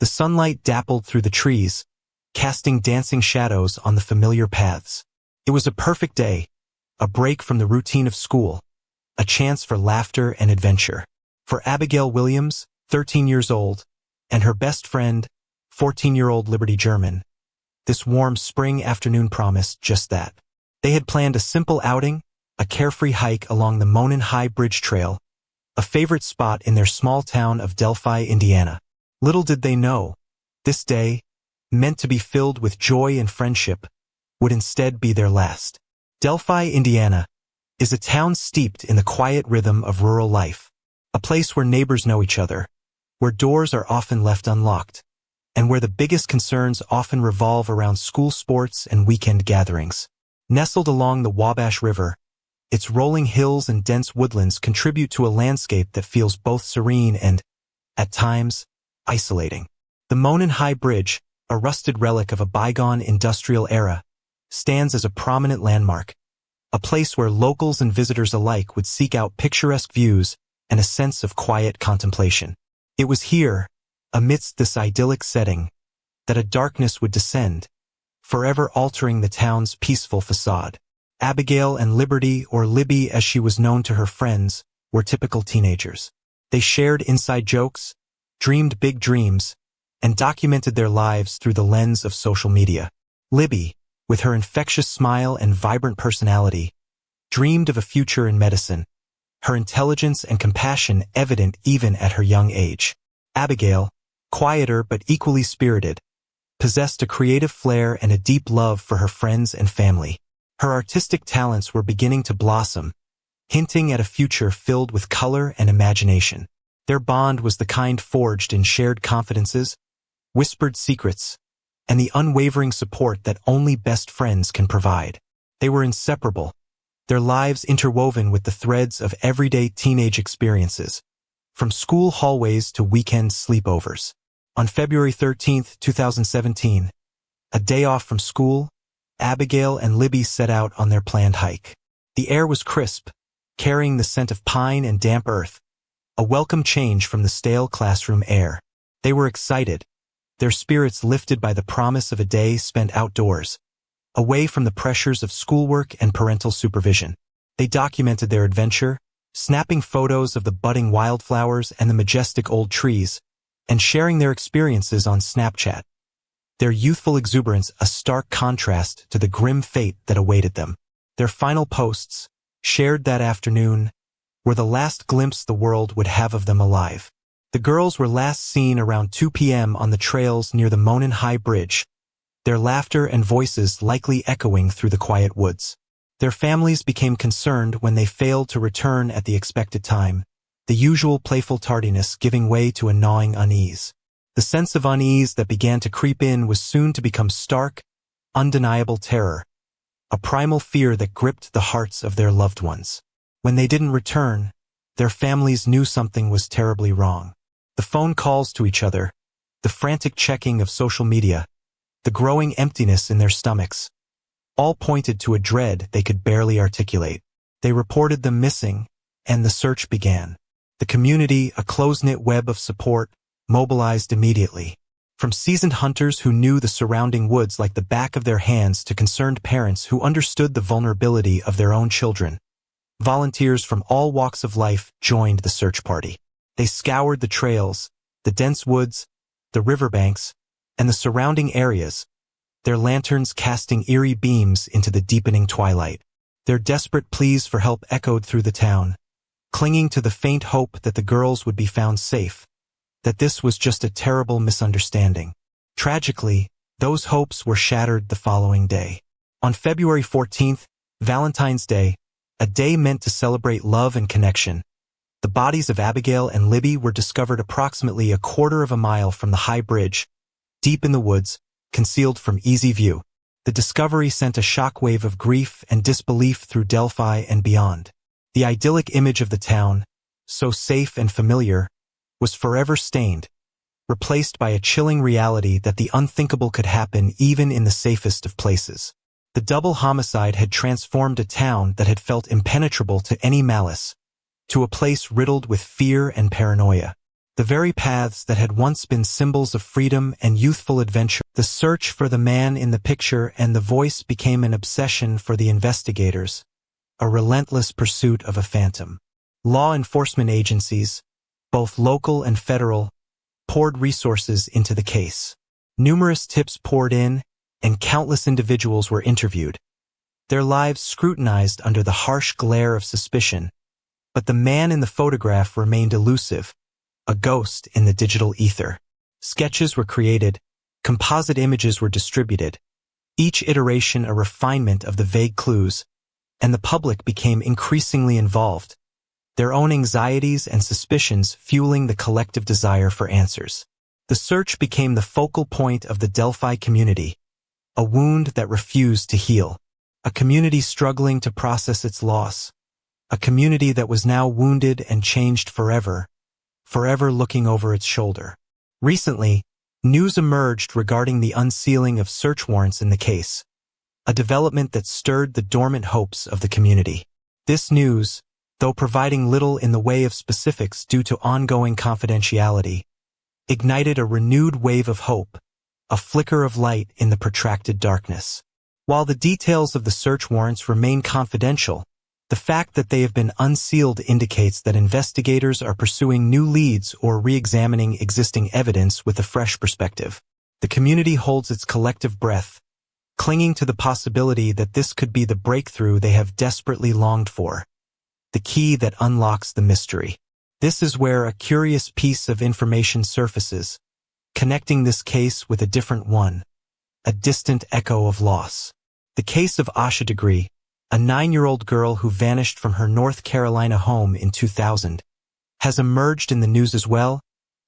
The sunlight dappled through the trees, casting dancing shadows on the familiar paths. It was a perfect day, a break from the routine of school, a chance for laughter and adventure. For Abigail Williams, 13 years old, and her best friend, 14-year-old Liberty German, this warm spring afternoon promised just that. They had planned a simple outing, a carefree hike along the Monon High Bridge Trail, a favorite spot in their small town of Delphi, Indiana. Little did they know, this day, meant to be filled with joy and friendship, would instead be their last. Delphi, Indiana, is a town steeped in the quiet rhythm of rural life, a place where neighbors know each other, where doors are often left unlocked, and where the biggest concerns often revolve around school sports and weekend gatherings. Nestled along the Wabash River, its rolling hills and dense woodlands contribute to a landscape that feels both serene and, at times, isolating. The Monon High Bridge, a rusted relic of a bygone industrial era, stands as a prominent landmark, a place where locals and visitors alike would seek out picturesque views and a sense of quiet contemplation. It was here, amidst this idyllic setting, that a darkness would descend, forever altering the town's peaceful facade. Abigail and Liberty, or Libby as she was known to her friends, were typical teenagers. They shared inside jokes, dreamed big dreams, and documented their lives through the lens of social media. Libby, with her infectious smile and vibrant personality, dreamed of a future in medicine, her intelligence and compassion evident even at her young age. Abigail, quieter but equally spirited, possessed a creative flair and a deep love for her friends and family. Her artistic talents were beginning to blossom, hinting at a future filled with color and imagination. Their bond was the kind forged in shared confidences, whispered secrets, and the unwavering support that only best friends can provide. They were inseparable, their lives interwoven with the threads of everyday teenage experiences, from school hallways to weekend sleepovers. On February 13, 2017, a day off from school, Abigail and Libby set out on their planned hike. The air was crisp, carrying the scent of pine and damp earth, a welcome change from the stale classroom air. They were excited, their spirits lifted by the promise of a day spent outdoors, away from the pressures of schoolwork and parental supervision. They documented their adventure, snapping photos of the budding wildflowers and the majestic old trees, and sharing their experiences on Snapchat. Their youthful exuberance a stark contrast to the grim fate that awaited them. Their final posts, shared that afternoon, were the last glimpse the world would have of them alive. The girls were last seen around 2 p.m. on the trails near the Monon High Bridge, their laughter and voices likely echoing through the quiet woods. Their families became concerned when they failed to return at the expected time, the usual playful tardiness giving way to a gnawing unease. The sense of unease that began to creep in was soon to become stark, undeniable terror, a primal fear that gripped the hearts of their loved ones. When they didn't return, their families knew something was terribly wrong. The phone calls to each other, the frantic checking of social media, the growing emptiness in their stomachs, all pointed to a dread they could barely articulate. They reported them missing, and the search began. The community, a close-knit web of support, mobilized immediately. From seasoned hunters who knew the surrounding woods like the back of their hands to concerned parents who understood the vulnerability of their own children, volunteers from all walks of life joined the search party. They scoured the trails, the dense woods, the riverbanks, and the surrounding areas, their lanterns casting eerie beams into the deepening twilight. Their desperate pleas for help echoed through the town, clinging to the faint hope that the girls would be found safe, that this was just a terrible misunderstanding. Tragically, those hopes were shattered the following day. On February 14th, Valentine's Day, a day meant to celebrate love and connection, the bodies of Abigail and Libby were discovered approximately a quarter of a mile from the high bridge, deep in the woods, concealed from easy view. The discovery sent a shockwave of grief and disbelief through Delphi and beyond. The idyllic image of the town, so safe and familiar, was forever stained, replaced by a chilling reality that the unthinkable could happen even in the safest of places. The double homicide had transformed a town that had felt impenetrable to any malice, to a place riddled with fear and paranoia. The very paths that had once been symbols of freedom and youthful adventure. The search for the man in the picture and the voice became an obsession for the investigators, a relentless pursuit of a phantom. Law enforcement agencies, both local and federal, poured resources into the case. Numerous tips poured in, and countless individuals were interviewed, their lives scrutinized under the harsh glare of suspicion. But the man in the photograph remained elusive, a ghost in the digital ether. Sketches were created, composite images were distributed, each iteration a refinement of the vague clues, and the public became increasingly involved, their own anxieties and suspicions fueling the collective desire for answers. The search became the focal point of the Delphi community, a wound that refused to heal, a community struggling to process its loss, a community that was now wounded and changed forever looking over its shoulder. Recently, news emerged regarding the unsealing of search warrants in the case, a development that stirred the dormant hopes of the community. This news, though providing little in the way of specifics due to ongoing confidentiality, ignited a renewed wave of hope, a flicker of light in the protracted darkness. While the details of the search warrants remain confidential, the fact that they have been unsealed indicates that investigators are pursuing new leads or re-examining existing evidence with a fresh perspective. The community holds its collective breath, clinging to the possibility that this could be the breakthrough they have desperately longed for, the key that unlocks the mystery. This is where a curious piece of information surfaces, connecting this case with a different one, a distant echo of loss. The case of Asha Degree, a 9-year-old girl who vanished from her North Carolina home in 2000, has emerged in the news as well,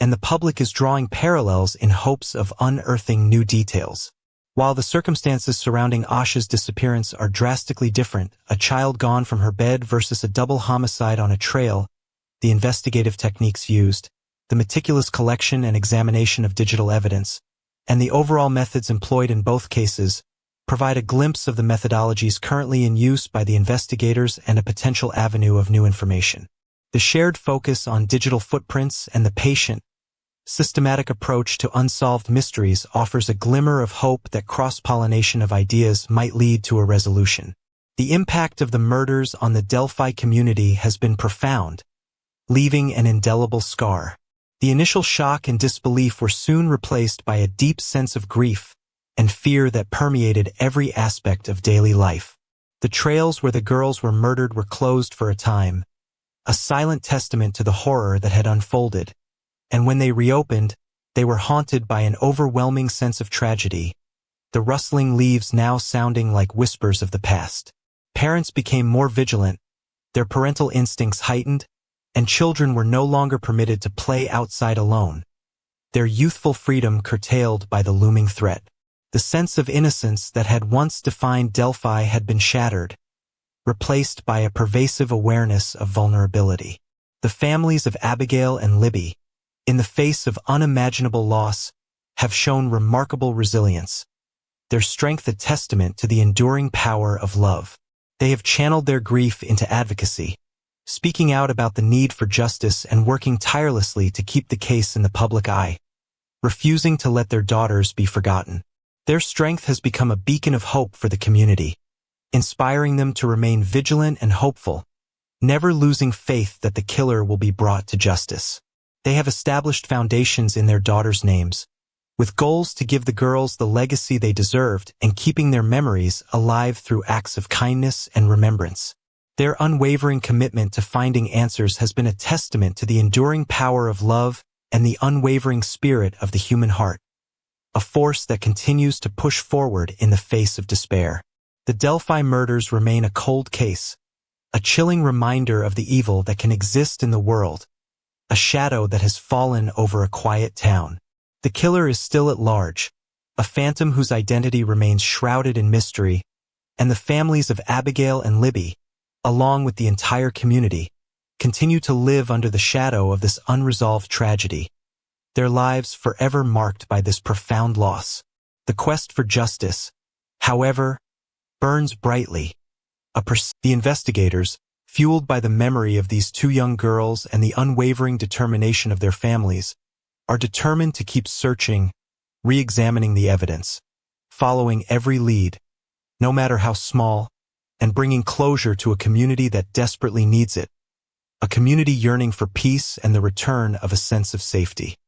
and the public is drawing parallels in hopes of unearthing new details. While the circumstances surrounding Asha's disappearance are drastically different, a child gone from her bed versus a double homicide on a trail, the investigative techniques used, the meticulous collection and examination of digital evidence, and the overall methods employed in both cases provide a glimpse of the methodologies currently in use by the investigators and a potential avenue of new information. The shared focus on digital footprints and the patient, systematic approach to unsolved mysteries offers a glimmer of hope that cross-pollination of ideas might lead to a resolution. The impact of the murders on the Delphi community has been profound, leaving an indelible scar. The initial shock and disbelief were soon replaced by a deep sense of grief and fear that permeated every aspect of daily life. The trails where the girls were murdered were closed for a time, a silent testament to the horror that had unfolded, and when they reopened, they were haunted by an overwhelming sense of tragedy, the rustling leaves now sounding like whispers of the past. Parents became more vigilant, their parental instincts heightened, and children were no longer permitted to play outside alone, their youthful freedom curtailed by the looming threat. The sense of innocence that had once defined Delphi had been shattered, replaced by a pervasive awareness of vulnerability. The families of Abigail and Libby, in the face of unimaginable loss, have shown remarkable resilience, their strength a testament to the enduring power of love. They have channeled their grief into advocacy, speaking out about the need for justice and working tirelessly to keep the case in the public eye, refusing to let their daughters be forgotten. Their strength has become a beacon of hope for the community, inspiring them to remain vigilant and hopeful, never losing faith that the killer will be brought to justice. They have established foundations in their daughters' names, with goals to give the girls the legacy they deserved and keeping their memories alive through acts of kindness and remembrance. Their unwavering commitment to finding answers has been a testament to the enduring power of love and the unwavering spirit of the human heart, a force that continues to push forward in the face of despair. The Delphi murders remain a cold case, a chilling reminder of the evil that can exist in the world, a shadow that has fallen over a quiet town. The killer is still at large, a phantom whose identity remains shrouded in mystery, and the families of Abigail and Libby, along with the entire community, continue to live under the shadow of this unresolved tragedy, their lives forever marked by this profound loss. The quest for justice, however, burns brightly. The investigators, fueled by the memory of these two young girls and the unwavering determination of their families, are determined to keep searching, re-examining the evidence, following every lead, no matter how small, and bringing closure to a community that desperately needs it, a community yearning for peace and the return of a sense of safety.